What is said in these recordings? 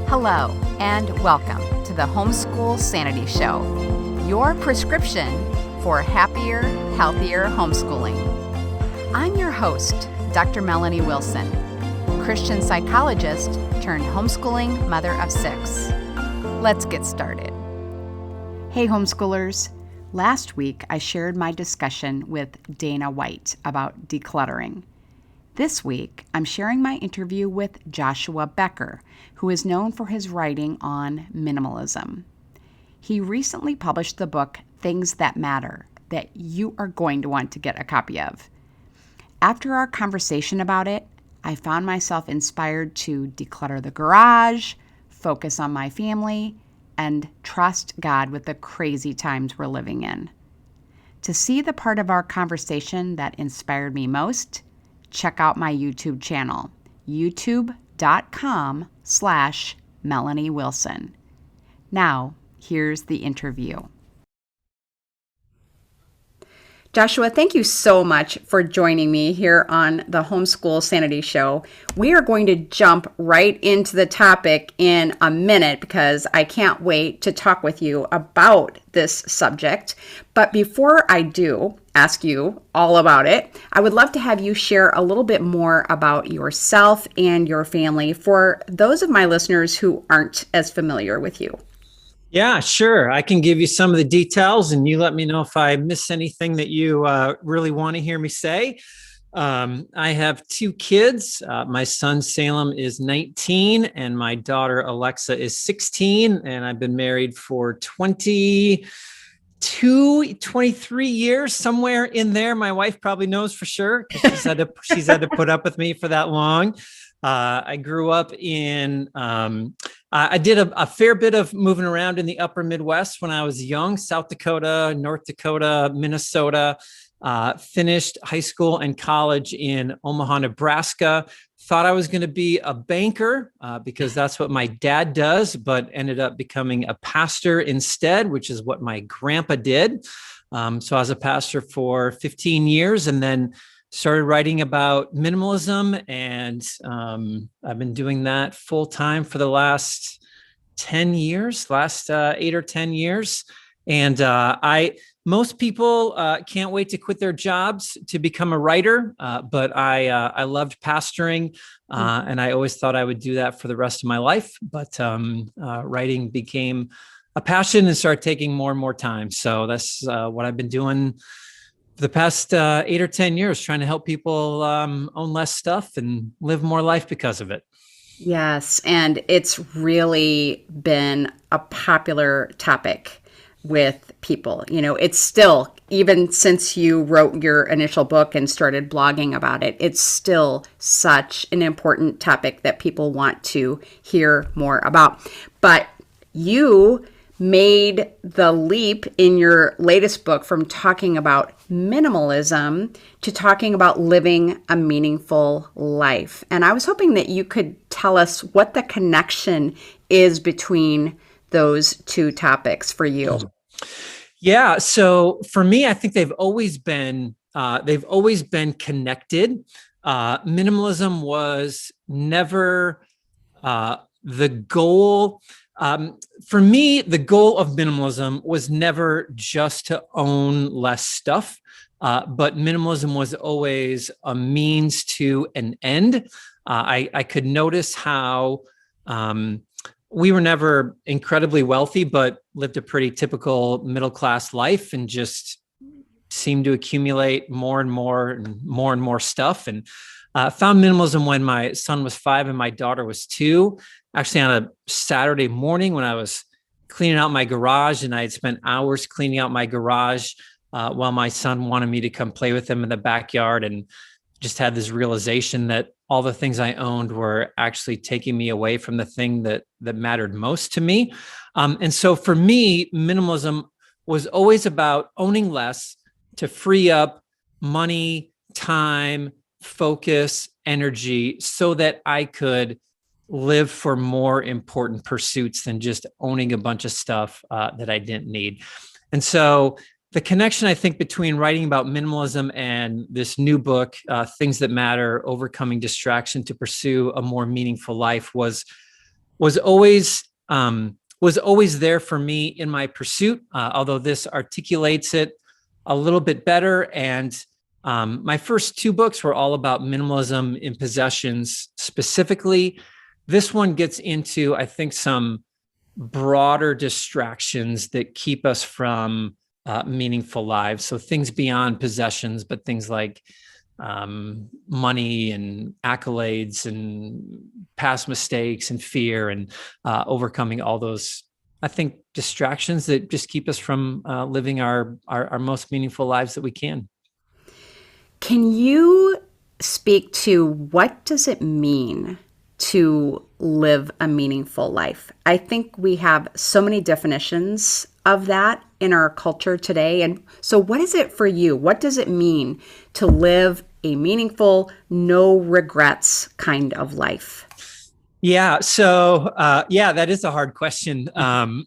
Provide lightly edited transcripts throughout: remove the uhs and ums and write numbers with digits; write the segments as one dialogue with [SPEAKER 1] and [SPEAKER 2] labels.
[SPEAKER 1] Hello, and welcome to the Homeschool Sanity Show, your prescription for happier, healthier homeschooling. I'm your host, Dr. Melanie Wilson, Christian psychologist turned homeschooling mother of 6. Let's get started. Hey, homeschoolers. Last week, I shared my discussion with Dana White about decluttering. This week, I'm sharing my interview with Joshua Becker, who is known for his writing on minimalism. He recently published the book Things That Matter that you are going to want to get a copy of. After our conversation about it, I found myself inspired to declutter the garage, focus on my family, and trust God with the crazy times we're living in. To see the part of our conversation that inspired me most, check out my YouTube channel, youtube.com/Melanie Wilson. Now, here's the interview. Joshua, thank you so much for joining me here on the Homeschool Sanity Show. We are going to jump right into the topic in a minute because I can't wait to talk with you about this subject. But before I do ask you all about it, I would love to have you share a little bit more about yourself and your family for those of my listeners who aren't as familiar with you.
[SPEAKER 2] Yeah, sure. I can give you some of the details and you let me know if I miss anything that you really want to hear me say. I have 2 kids. My son Salem is 19 and my daughter Alexa is 16. And I've been married for 23 years, somewhere in there. My wife probably knows for sure. She's had to put up with me for that long. I grew up in, I did a fair bit of moving around in the upper Midwest when I was young, South Dakota, North Dakota, Minnesota, finished high school and college in Omaha, Nebraska. Thought I was going to be a banker because that's what my dad does, but ended up becoming a pastor instead, which is what my grandpa did. So I was a pastor for 15 years and then started writing about minimalism, and I've been doing that full time for the last 8 or 10 years. And most people can't wait to quit their jobs to become a writer, but I loved pastoring, and I always thought I would do that for the rest of my life. But writing became a passion and started taking more and more time. So that's what I've been doing the past 8 or 10 years, trying to help people own less stuff and live more life because of it.
[SPEAKER 1] Yes, and it's really been a popular topic with people. You know, it's still, even since you wrote your initial book and started blogging about it, it's still such an important topic that people want to hear more about. But you made the leap in your latest book from talking about minimalism to talking about living a meaningful life. And I was hoping that you could tell us what the connection is between those two topics for you.
[SPEAKER 2] Yeah. So for me, I think they've always been connected. Minimalism was never the goal. For me, the goal of minimalism was never just to own less stuff, but minimalism was always a means to an end. I could notice how we were never incredibly wealthy, but lived a pretty typical middle-class life and just seemed to accumulate more and more and more and more stuff. And found minimalism when my son was 5 and my daughter was 2. Actually, on a Saturday morning when I was cleaning out my garage, and I had spent hours cleaning out my garage while my son wanted me to come play with him in the backyard, and just had this realization that all the things I owned were actually taking me away from the thing that mattered most to me. And so for me, minimalism was always about owning less to free up money, time, focus, energy, so that I could live for more important pursuits than just owning a bunch of stuff that I didn't need. And so the connection, I think, between writing about minimalism and this new book, Things That Matter, Overcoming Distraction to Pursue a More Meaningful Life, was was always there for me in my pursuit, although this articulates it a little bit better. And my first two books were all about minimalism in possessions specifically. This one gets into, I think, some broader distractions that keep us from meaningful lives. So things beyond possessions, but things like money and accolades and past mistakes and fear and overcoming all those, I think, distractions that just keep us from living our most meaningful lives that we can.
[SPEAKER 1] Can you speak to what does it mean to live a meaningful life? I think we have so many definitions of that in our culture today. And so what is it for you? What does it mean to live a meaningful, no regrets kind of life?
[SPEAKER 2] Yeah. So, that is a hard question. I'm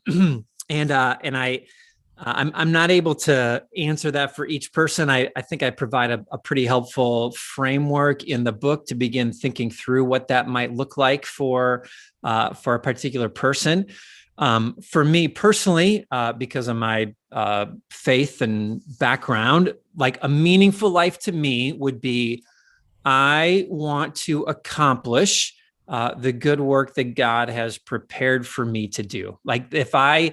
[SPEAKER 2] not able to answer that for each person. I think I provide a pretty helpful framework in the book to begin thinking through what that might look like for a particular person. For me personally, because of my faith and background, like a meaningful life to me would be, I want to accomplish the good work that God has prepared for me to do. Like if I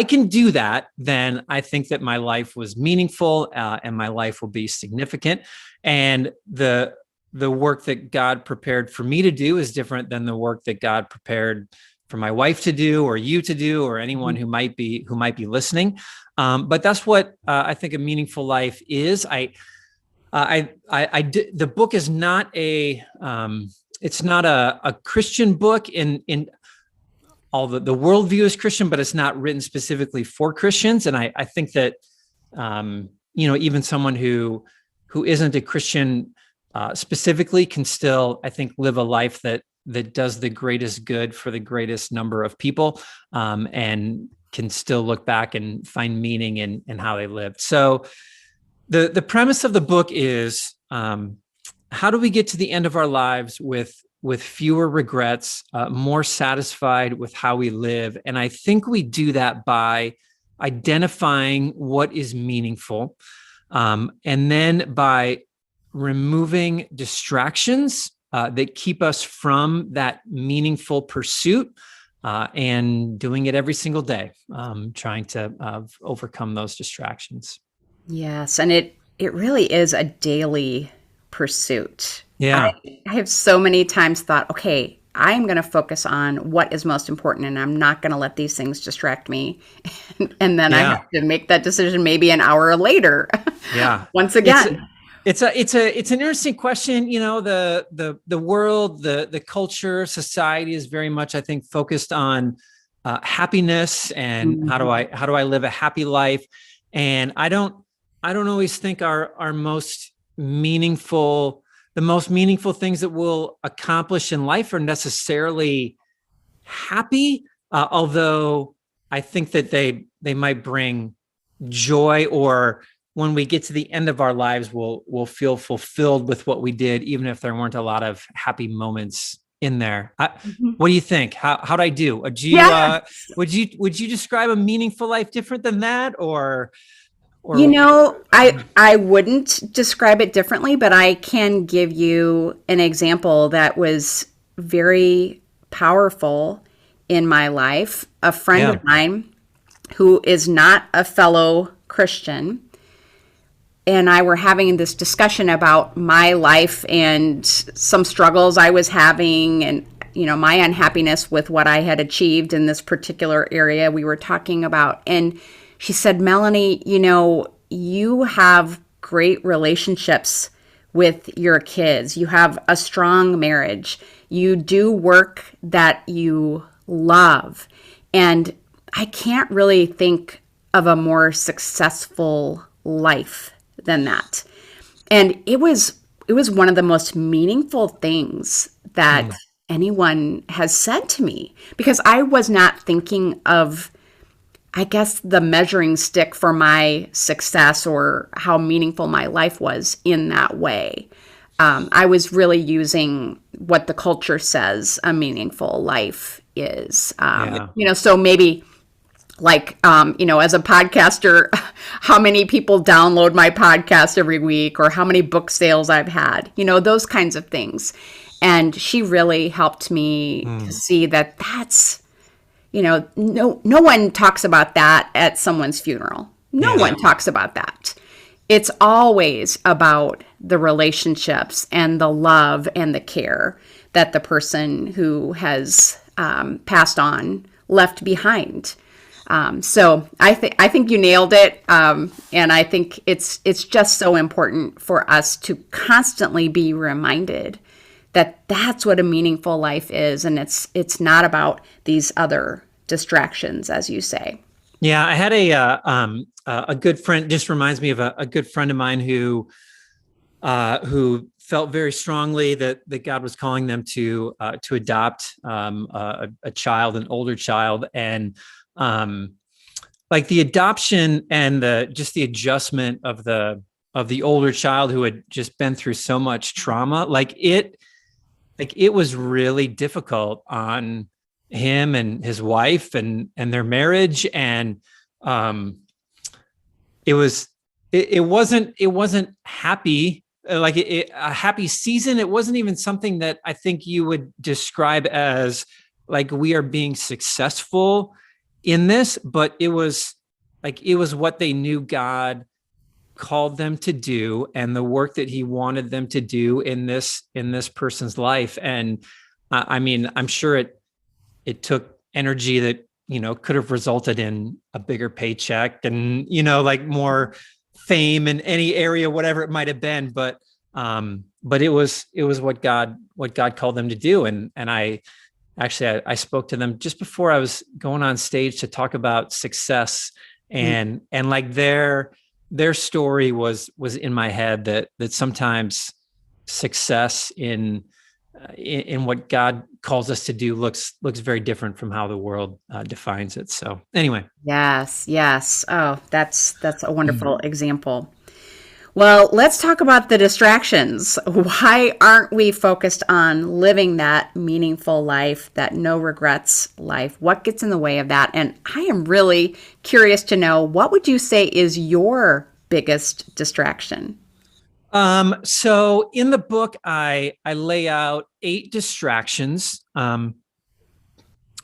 [SPEAKER 2] can do that, then I think that my life was meaningful and my life will be significant. And the work that God prepared for me to do is different than the work that God prepared for my wife to do, or you to do, or anyone who might be listening. But that's what I think a meaningful life is. The book is not it's not a Christian book in all the worldview is Christian, but it's not written specifically for Christians. And I think that, even someone who isn't a Christian specifically can still, I think, live a life that does the greatest good for the greatest number of people, and can still look back and find meaning in how they lived. So the premise of the book is, how do we get to the end of our lives with fewer regrets, more satisfied with how we live? And I think we do that by identifying what is meaningful, and then by removing distractions that keep us from that meaningful pursuit, and doing it every single day, trying to overcome those distractions.
[SPEAKER 1] Yes, and it really is a daily pursuit.
[SPEAKER 2] Yeah.
[SPEAKER 1] I have so many times thought, okay, I'm going to focus on what is most important, and I'm not going to let these things distract me. And then I have to make that decision maybe an hour later.
[SPEAKER 2] Yeah.
[SPEAKER 1] Once again.
[SPEAKER 2] It's an interesting question. The world, the culture, society is very much, I think, focused on happiness and how do I live a happy life. And I don't always think our most meaningful, the most meaningful things that we'll accomplish in life are necessarily happy, although I think that they might bring joy, or when we get to the end of our lives, we'll feel fulfilled with what we did, even if there weren't a lot of happy moments in there. What do you think? How'd I do? Would you describe a meaningful life different than that, or?
[SPEAKER 1] I wouldn't describe it differently, but I can give you an example that was very powerful in my life. A friend of mine who is not a fellow Christian and I were having this discussion about my life and some struggles I was having, and my unhappiness with what I had achieved in this particular area we were talking about. And she said, Melanie, you have great relationships with your kids. You have a strong marriage. You do work that you love. And I can't really think of a more successful life than that. And it was one of the most meaningful things that anyone has said to me, because I was not thinking of, I guess, the measuring stick for my success or how meaningful my life was in that way. I was really using what the culture says a meaningful life is.
[SPEAKER 2] Yeah.
[SPEAKER 1] So maybe like, as a podcaster, how many people download my podcast every week, or how many book sales I've had, those kinds of things. And she really helped me to see that that's, no one talks about that at someone's funeral. No one talks about that. It's always about the relationships and the love and the care that the person who has passed on left behind. So I think you nailed it, and I think it's just so important for us to constantly be reminded that that's what a meaningful life is, and it's not about these other distractions, as you say.
[SPEAKER 2] Yeah, I had a good friend. Just reminds me of a good friend of mine who felt very strongly that God was calling them to adopt a child, an older child, and like the adoption and the adjustment of the older child who had just been through so much trauma, like it was really difficult on him and his wife and their marriage. And it wasn't happy, like a happy season. It wasn't even something that I think you would describe as like we are being successful in this, but it was what they knew God called them to do and the work that he wanted them to do in this person's life. And I mean, I'm sure it took energy that, could have resulted in a bigger paycheck and, like more fame in any area, whatever it might've been. But it was what God called them to do. And I spoke to them just before I was going on stage to talk about success, and like their story was in my head that sometimes success in what God calls us to do looks very different from how the world defines it. So anyway.
[SPEAKER 1] Yes. Oh, that's a wonderful example. Well, let's talk about the distractions. Why aren't we focused on living that meaningful life, that no regrets life? What gets in the way of that? And I am really curious to know, what would you say is your biggest distraction?
[SPEAKER 2] So in the book, I lay out 8 distractions.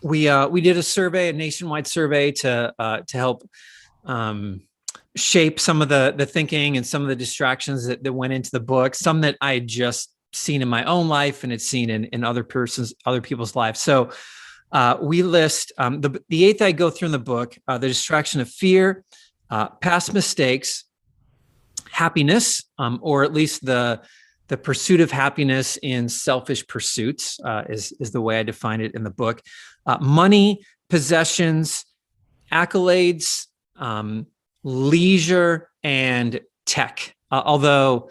[SPEAKER 2] We did a nationwide survey to help shape some of the thinking and some of the distractions that went into the book, some that I had just seen in my own life and had seen in other people's lives. So we list the 8th I go through in the book, the distraction of fear, past mistakes, happiness, or at least the pursuit of happiness in selfish pursuits is the way I define it in the book. Money, possessions, accolades, leisure, and tech. Although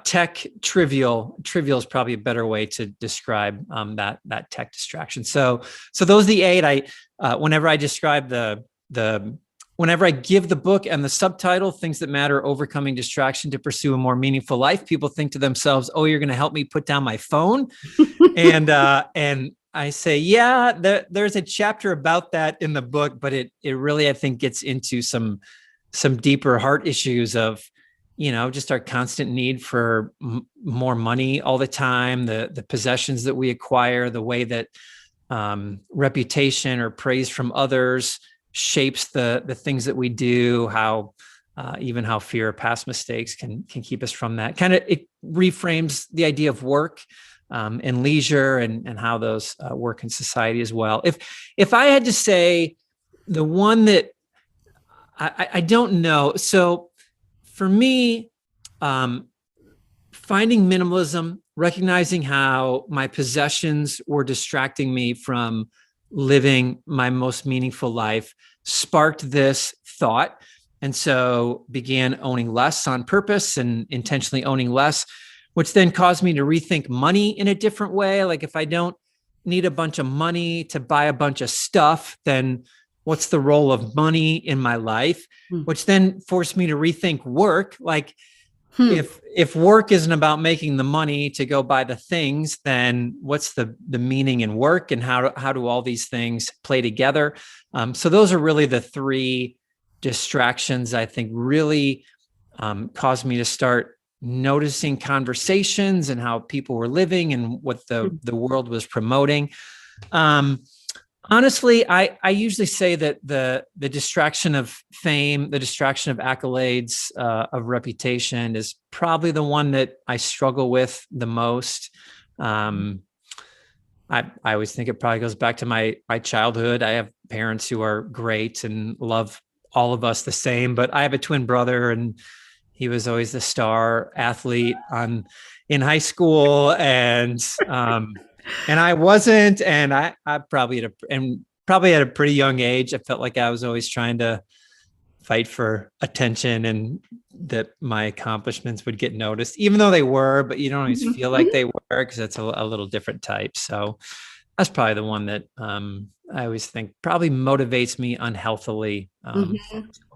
[SPEAKER 2] tech trivial is probably a better way to describe that tech distraction. So those are the 8. Whenever I describe whenever I give the book and the subtitle, Things That Matter, Overcoming Distraction to Pursue a More Meaningful Life, people think to themselves, oh, you're going to help me put down my phone. And I say, yeah, there's a chapter about that in the book, but it really, I think, gets into some deeper heart issues of, just our constant need for more money all the time, the possessions that we acquire, the way that reputation or praise from others shapes the things that we do, how fear of past mistakes can keep us from that. It reframes the idea of work and leisure and how those work in society as well. If I had to say the one that I don't know. So for me, finding minimalism, recognizing how my possessions were distracting me from living my most meaningful life, sparked this thought. And so began owning less on purpose and intentionally owning less, which then caused me to rethink money in a different way. Like if I don't need a bunch of money to buy a bunch of stuff, then what's the role of money in my life? Which then forced me to rethink work. Like if work isn't about making the money to go buy the things, then what's the meaning in work, and how do all these things play together? So those are really the three distractions I think really caused me to start noticing conversations and how people were living and what the world was promoting. Honestly, I usually say that the distraction of fame, the distraction of accolades, of reputation is probably the one that I struggle with the most. I always think it probably goes back to my childhood. I have parents who are great and love all of us the same, but I have a twin brother, and he was always the star athlete in high school, and I wasn't, and I probably at a pretty young age, I felt like I was always trying to fight for attention and that my accomplishments would get noticed, even though they were, but you don't always feel like they were, because it's a little different type. So that's probably the one that I always think probably motivates me unhealthily too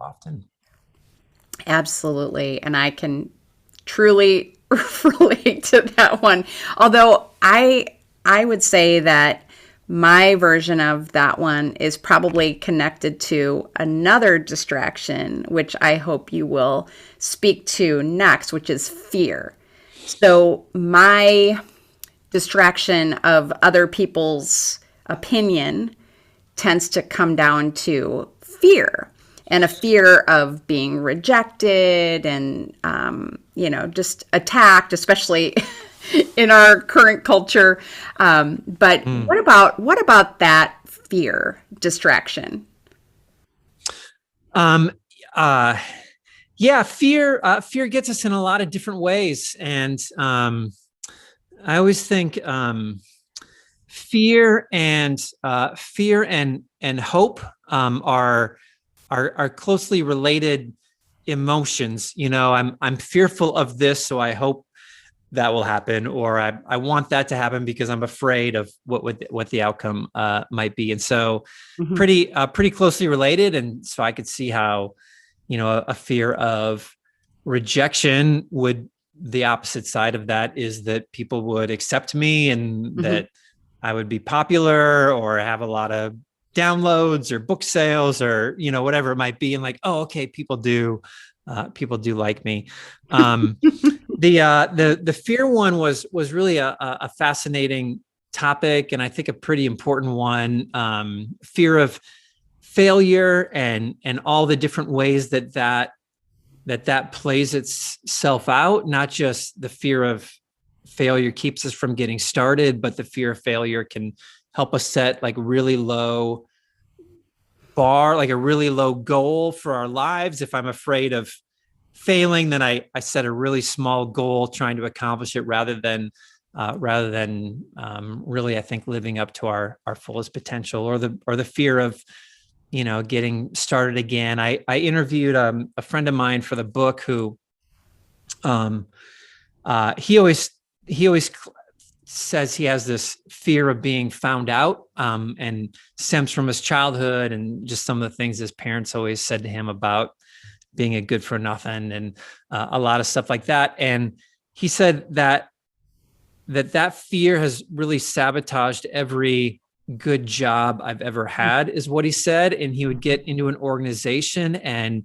[SPEAKER 2] often.
[SPEAKER 1] Absolutely. And I can truly relate to that one. Although I would say that my version of that one is probably connected to another distraction, which I hope you will speak to next, which is fear. So my distraction of other people's opinion tends to come down to fear, and a fear of being rejected and, just attacked, especially in our current culture. But what about that fear distraction?
[SPEAKER 2] Yeah, fear gets us in a lot of different ways. And I always think fear and hope are closely related emotions. I'm fearful of this, so I hope that will happen, or I want that to happen because I'm afraid of what the outcome might be. And so pretty closely related. And so I could see how, a fear of rejection the opposite side of that is that people would accept me and that I would be popular or have a lot of downloads or book sales or, whatever it might be. And like, oh, okay, people do like me. The fear one was really a fascinating topic, and I think a pretty important one. Fear of failure and all the different ways that plays itself out. Not just the fear of failure keeps us from getting started, but the fear of failure can help us set like really low bar, like a really low goal for our lives. If I'm afraid of failing, then I set a really small goal trying to accomplish it rather than really, I think, living up to our fullest potential, or the fear of, getting started again. I interviewed a friend of mine for the book who he always says he has this fear of being found out, and stems from his childhood and just some of the things his parents always said to him about being a good for nothing and a lot of stuff like that. And he said that fear has really sabotaged every good job I've ever had, is what he said. And he would get into an organization and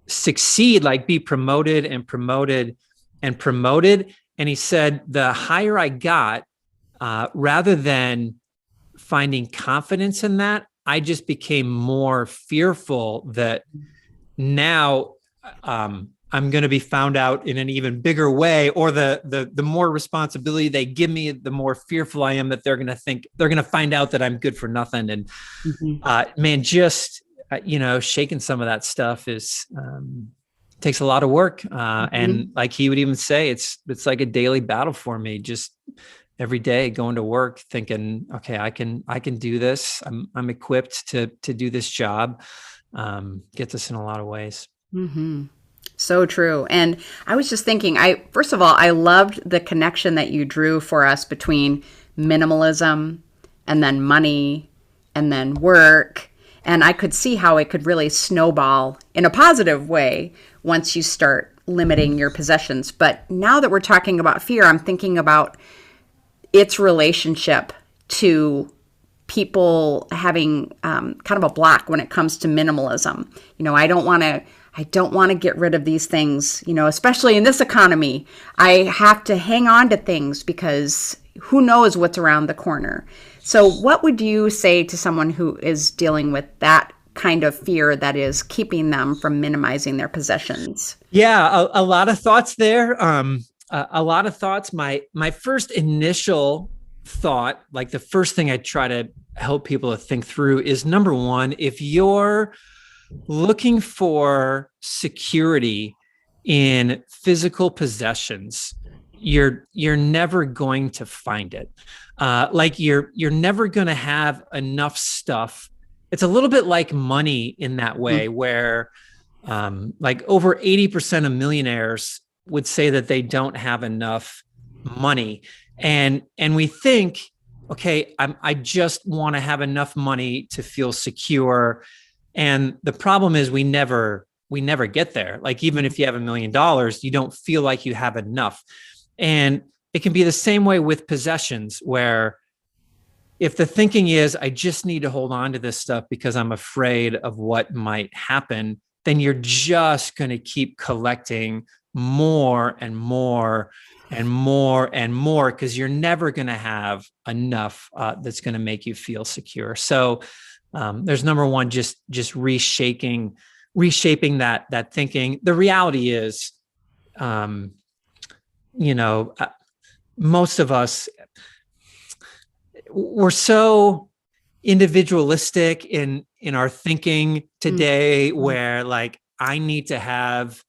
[SPEAKER 2] succeed, like be promoted and promoted and promoted. And he said, the higher I got, rather than finding confidence in that, I just became more fearful that now I'm going to be found out in an even bigger way, or the more responsibility they give me, the more fearful I am that they're going to find out that I'm good for nothing. And man, just shaking some of that stuff takes a lot of work. And like he would even say, it's like a daily battle for me, just every day going to work thinking, okay, I can do this. I'm equipped to do this job. Gets us in a lot of ways.
[SPEAKER 1] So true. And I was just thinking, first of all, I loved the connection that you drew for us between minimalism and then money and then work. And I could see how it could really snowball in a positive way once you start limiting your possessions. But now that we're talking about fear, I'm thinking about its relationship to people having kind of a block when it comes to minimalism. I don't want to get rid of these things, especially in this economy. I have to hang on to things because who knows what's around the corner. So what would you say to someone who is dealing with that kind of fear that is keeping them from minimizing their possessions?
[SPEAKER 2] Yeah, a lot of thoughts there. A lot of thoughts. My first initial thought, like the first thing I try to help people to think through is, number one, if you're looking for security in physical possessions, you're never going to find it. Like you're never going to have enough stuff. It's a little bit like money in that way, where like over 80% of millionaires would say that they don't have enough money. And we think, okay, I just want to have enough money to feel secure. And the problem is we never get there. Like, even if you have $1 million, you don't feel like you have enough. And it can be the same way with possessions, where if the thinking is, I just need to hold on to this stuff because I'm afraid of what might happen, then you're just going to keep collecting more and more and more and more, because you're never going to have enough that's going to make you feel secure. So there's number one, just reshaping that thinking. The reality is, most of us, we're so individualistic in our thinking today, where like, I need to have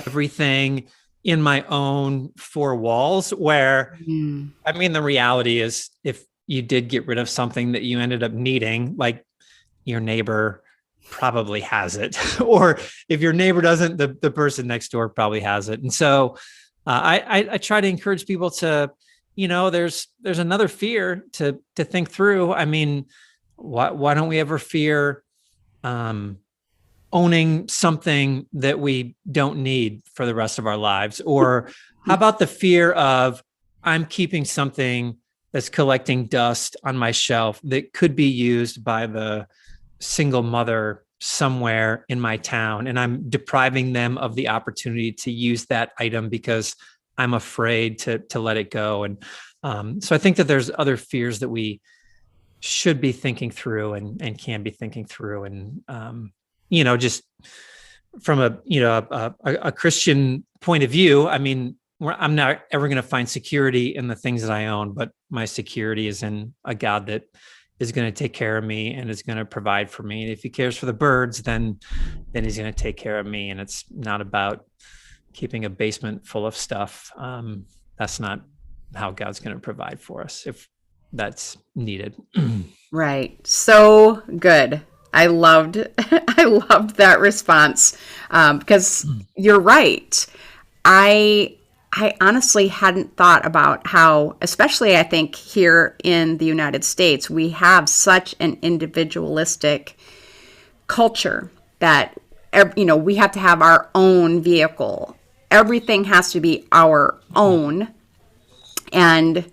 [SPEAKER 2] everything in my own four walls, where, I mean, the reality is, if you did get rid of something that you ended up needing, like, your neighbor probably has it. Or if your neighbor doesn't, the person next door probably has it. And so I try to encourage people to, there's another fear to think through. I mean, why don't we ever fear owning something that we don't need for the rest of our lives? Or how about the fear of, I'm keeping something that's collecting dust on my shelf that could be used by the single mother somewhere in my town, and I'm depriving them of the opportunity to use that item because I'm afraid to let it go. And so I think that there's other fears that we should be thinking through and can be thinking through. And, just from a Christian point of view, I mean, I'm not ever going to find security in the things that I own, but my security is in a God that is going to take care of me and is going to provide for me. And if he cares for the birds, then he's going to take care of me. And it's not about keeping a basement full of stuff. That's not how God's going to provide for us if that's needed.
[SPEAKER 1] Right. So good. I loved that response, because you're right. I honestly hadn't thought about how, especially I think here in the United States, we have such an individualistic culture that, we have to have our own vehicle. Everything has to be our own. And,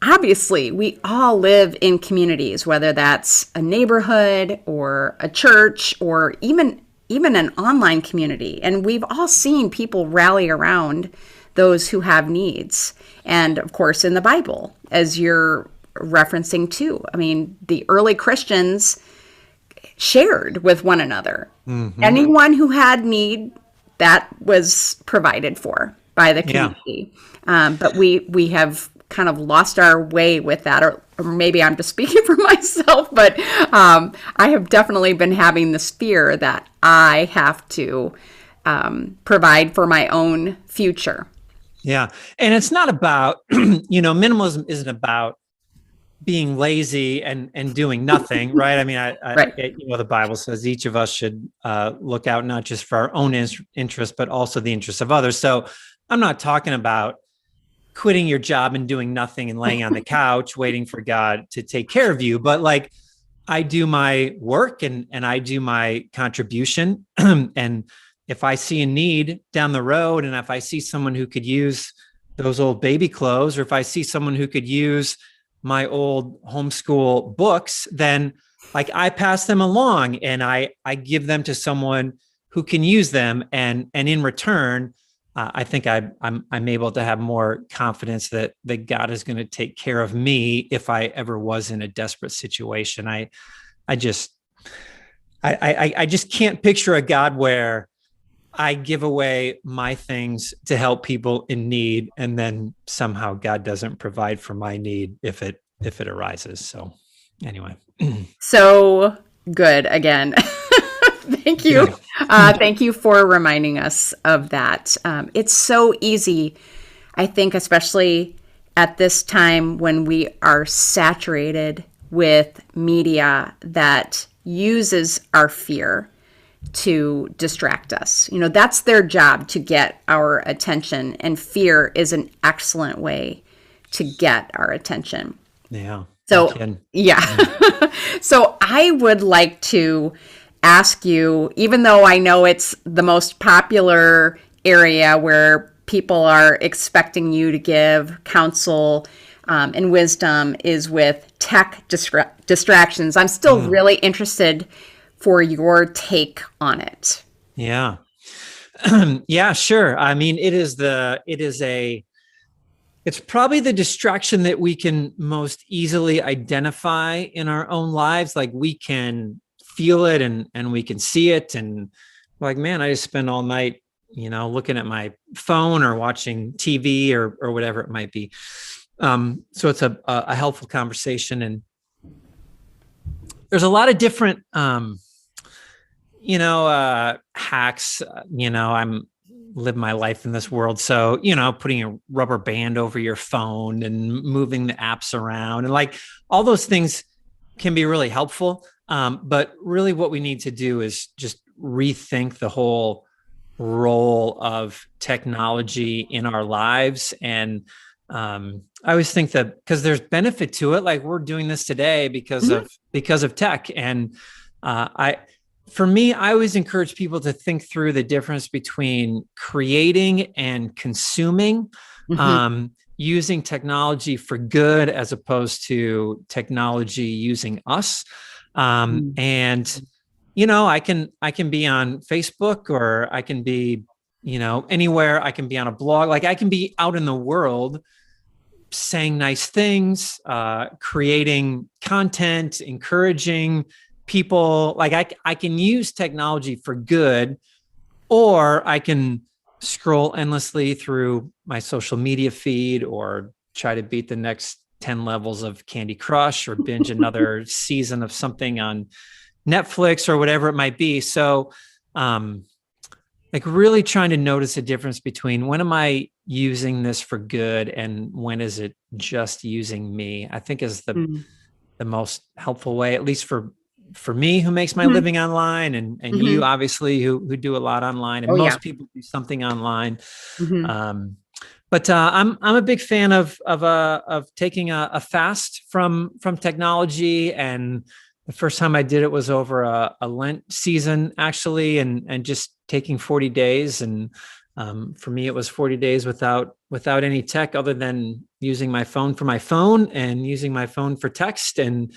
[SPEAKER 1] obviously we all live in communities, whether that's a neighborhood or a church or even an online community. And we've all seen people rally around those who have needs. And of course, in the Bible, as you're referencing too, I mean, the early Christians shared with one another. Mm-hmm. Anyone who had need, that was provided for by the community. Yeah. But we have kind of lost our way with that, or maybe I'm just speaking for myself, but I have definitely been having this fear that I have to provide for my own future.
[SPEAKER 2] Yeah. And it's not about, minimalism isn't about being lazy and doing nothing, right? I mean, right. The Bible says each of us should look out not just for our own interest, but also the interests of others. So I'm not talking about quitting your job and doing nothing and laying on the couch waiting for God to take care of you. But like, I do my work and I do my contribution and if I see a need down the road, and if I see someone who could use those old baby clothes, or if I see someone who could use my old homeschool books, then like I pass them along and I give them to someone who can use them. And in return, I think I'm able to have more confidence that God is going to take care of me if I ever was in a desperate situation. I just can't picture a God where I give away my things to help people in need, and then somehow God doesn't provide for my need if it arises. So anyway.
[SPEAKER 3] So good again. Thank you. Thank you for reminding us of that. It's so easy, I think, especially at this time when we are saturated with media that uses our fear to distract us. That's their job, to get our attention, and fear is an excellent way to get our attention.
[SPEAKER 2] Yeah.
[SPEAKER 3] So, yeah. So I would like to ask you, even though I know it's the most popular area where people are expecting you to give counsel and wisdom is with tech distractions, I'm still really interested for your take on it.
[SPEAKER 2] Yeah. Yeah, sure. I mean, it's probably the distraction that we can most easily identify in our own lives. Like we can feel it and we can see it. And like, man, I just spend all night, looking at my phone or watching TV or whatever it might be. So it's a helpful conversation. And there's a lot of different, hacks. I'm live my life in this world. So, putting a rubber band over your phone and moving the apps around and like all those things can be really helpful. But really what we need to do is just rethink the whole role of technology in our lives. And I always think that because there's benefit to it, like we're doing this today because of tech. And for me, I always encourage people to think through the difference between creating and consuming, using technology for good as opposed to technology using us. And I can be on Facebook, or I can be, anywhere. I can be on a blog. Like I can be out in the world saying nice things, creating content, encouraging people. Like I can use technology for good, or I can scroll endlessly through my social media feed or try to beat the next 10 levels of Candy Crush or binge another season of something on Netflix or whatever it might be. So like really trying to notice a difference between when am I using this for good and when is it just using me, I think is the most helpful way, at least for me, who makes my living online, and you obviously who do a lot online, and most people do something online. But I'm a big fan of taking a fast from technology. And the first time I did it was over a Lent season, actually, and just taking 40 days. And for me, it was 40 days without any tech other than using my phone for my phone and using my phone for text and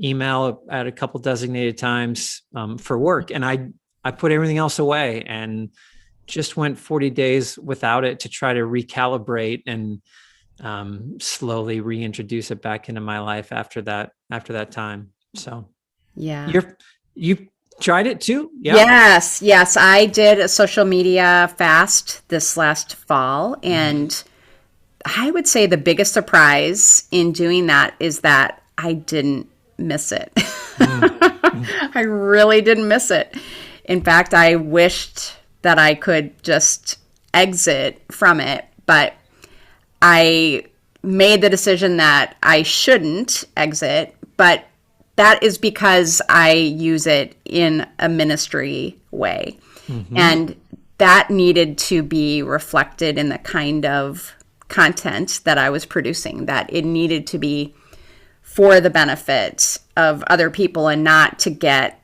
[SPEAKER 2] email at a couple designated times for work. And I put everything else away and just went 40 days without it to try to recalibrate and slowly reintroduce it back into my life after that time. So
[SPEAKER 3] yeah,
[SPEAKER 2] you tried it too? Yeah.
[SPEAKER 3] Yes. I did a social media fast this last fall. And I would say the biggest surprise in doing that is that I didn't miss it. I really didn't miss it. In fact, I wished that I could just exit from it, but I made the decision that I shouldn't exit, but that is because I use it in a ministry way. And that needed to be reflected in the kind of content that I was producing, that it needed to be for the benefit of other people and not to get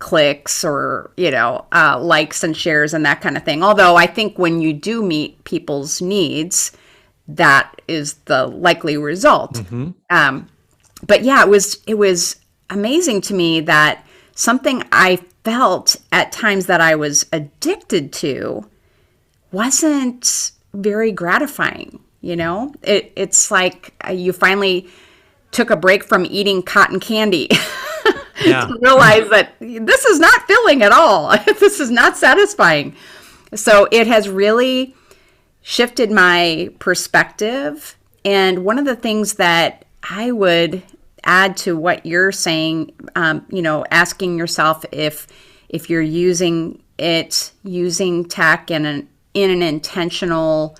[SPEAKER 3] clicks or, likes and shares and that kind of thing. Although I think when you do meet people's needs, that is the likely result. But yeah, it was amazing to me that something I felt at times that I was addicted to wasn't very gratifying. It's like you finally took a break from eating cotton candy to realize that this is not filling at all. This is not satisfying. So it has really shifted my perspective. And one of the things that I would add to what you're saying, asking yourself if you're using tech in an intentional,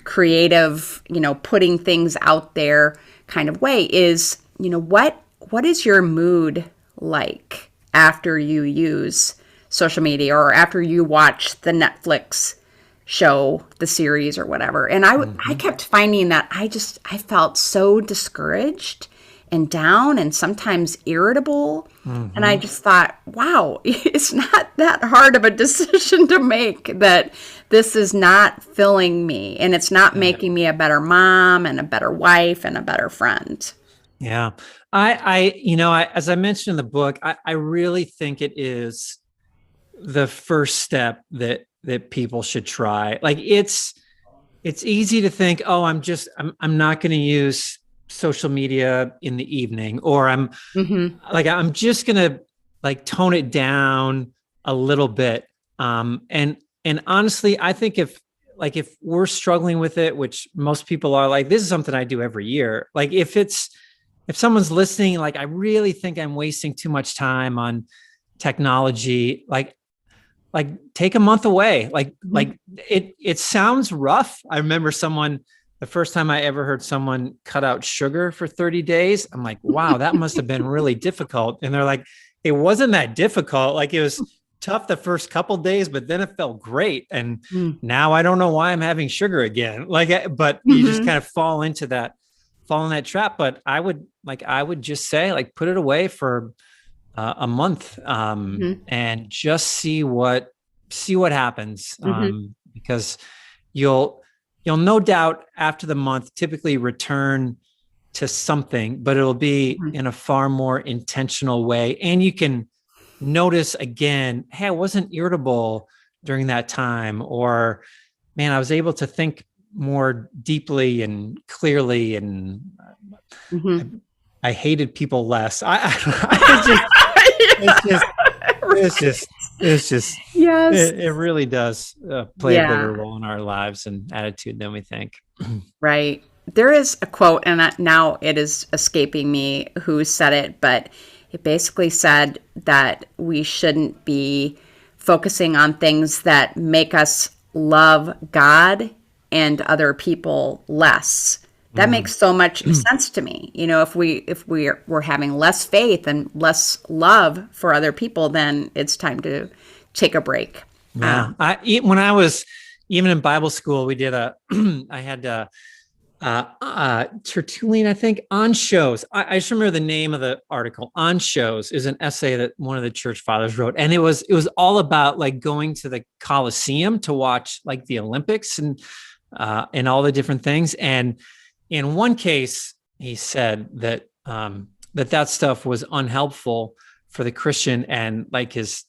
[SPEAKER 3] creative, putting things out there kind of way is, what is your mood like after you use social media or after you watch the Netflix show, the series or whatever? And I kept finding that I felt so discouraged and down and sometimes irritable. And I just thought, wow, it's not that hard of a decision to make, that this is not filling me and it's not making me a better mom and a better wife and a better friend.
[SPEAKER 2] Yeah. I as I mentioned in the book, I really think it is the first step that people should try. Like it's easy to think, oh, I'm not going to use social media in the evening, or I'm just going to tone it down a little bit. And honestly, I think if we're struggling with it, which most people are, this is something I do every year. If someone's listening, I really think I'm wasting too much time on technology, take a month away. It sounds rough. I remember the first time I ever heard someone cut out sugar for 30 days, I'm like, wow, that must have been really difficult. And they're like, it wasn't that difficult. It was tough the first couple days, but then it felt great. And now I don't know why I'm having sugar again. But you just kind of fall in that trap. But I would just say, put it away for a month, and just see what happens. Because you'll no doubt after the month typically return to something, but it'll be in a far more intentional way. And you can notice again, hey, I wasn't irritable during that time, or man, I was able to think more deeply and clearly, and I hated people less. It's just yes, it really does play a bigger role in our lives and attitude than we think.
[SPEAKER 3] Right. There is a quote, and now it is escaping me who said it, but it basically said that we shouldn't be focusing on things that make us love God and other people less. That makes so much sense to me. If we're having less faith and less love for other people, then it's time to take a break.
[SPEAKER 2] Yeah. When I was even in Bible school, we did I had Tertullian, I think, on shows. I just remember the name of the article. On Shows is an essay that one of the church fathers wrote, and it was all about going to the Colosseum to watch the Olympics and all the different things. And in one case, he said that that stuff was unhelpful for the Christian, and his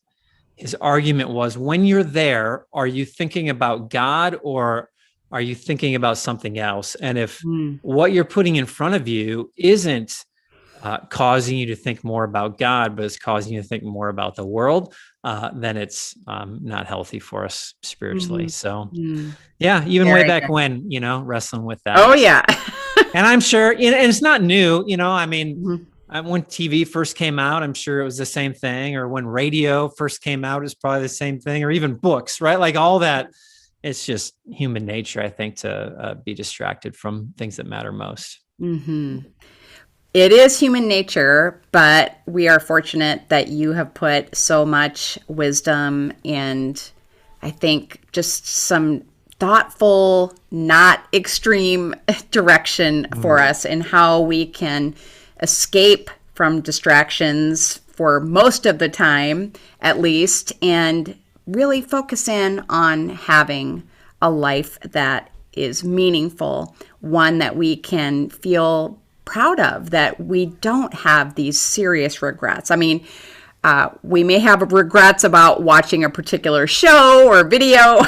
[SPEAKER 2] argument was, when you're there, are you thinking about God or are you thinking about something else? And if what you're putting in front of you isn't causing you to think more about God, but it's causing you to think more about the world, then it's not healthy for us spiritually. So yeah, even way back when, wrestling with that.
[SPEAKER 3] Oh yeah.
[SPEAKER 2] And I'm sure, and it's not new, when TV first came out, I'm sure it was the same thing, or when radio first came out, it's probably the same thing, or even books, right? All that. It's just human nature, I think, to be distracted from things that matter most.
[SPEAKER 3] It is human nature, but we are fortunate that you have put so much wisdom and I think just some thoughtful, not extreme direction for us in how we can escape from distractions for most of the time, at least, and really focus in on having a life that is meaningful, one that we can feel proud of, that we don't have these serious regrets. I mean, we may have regrets about watching a particular show or video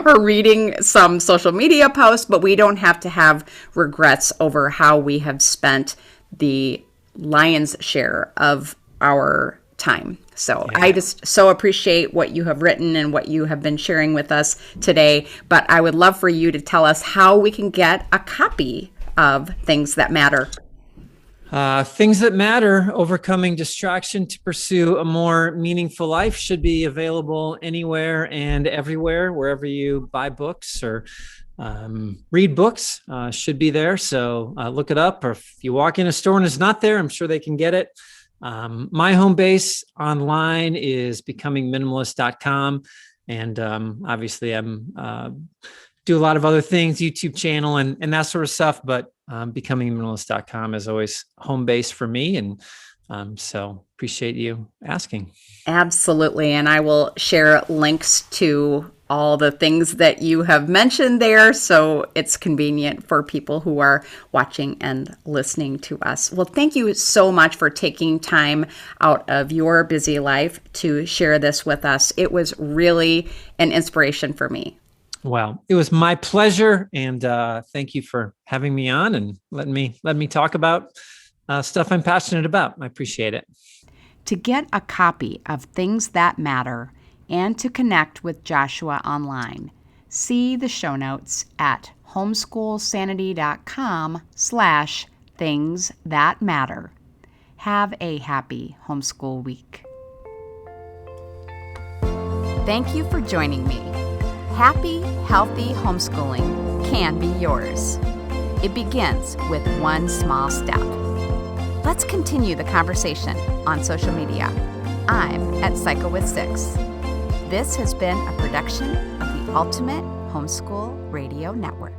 [SPEAKER 3] or reading some social media post, but we don't have to have regrets over how we have spent the lion's share of our time. So I just so appreciate what you have written and what you have been sharing with us today. But I would love for you to tell us how we can get a copy of Things That Matter.
[SPEAKER 2] Things That Matter, Overcoming Distraction to Pursue a More Meaningful Life should be available anywhere and everywhere, wherever you buy books or read books, should be there. So look it up, or if you walk in a store and it's not there, I'm sure they can get it. My home base online is becomingminimalist.com. And obviously I'm do a lot of other things, YouTube channel and that sort of stuff, but becomingminimalist.com is always home base for me. And so appreciate you asking.
[SPEAKER 3] Absolutely. And I will share links to all the things that you have mentioned there, so it's convenient for people who are watching and listening to us. Well, thank you so much for taking time out of your busy life to share this with us. It was really an inspiration for me.
[SPEAKER 2] Well, it was my pleasure, and thank you for having me on and letting me talk about stuff I'm passionate about. I appreciate it.
[SPEAKER 1] To get a copy of Things That Matter and to connect with Joshua online, see the show notes at homeschoolsanity.com/thingsthatmatter. Have a happy homeschool week. Thank you for joining me. Happy, healthy homeschooling can be yours. It begins with one small step. Let's continue the conversation on social media. I'm at Psycho with Six. This has been a production of the Ultimate Homeschool Radio Network.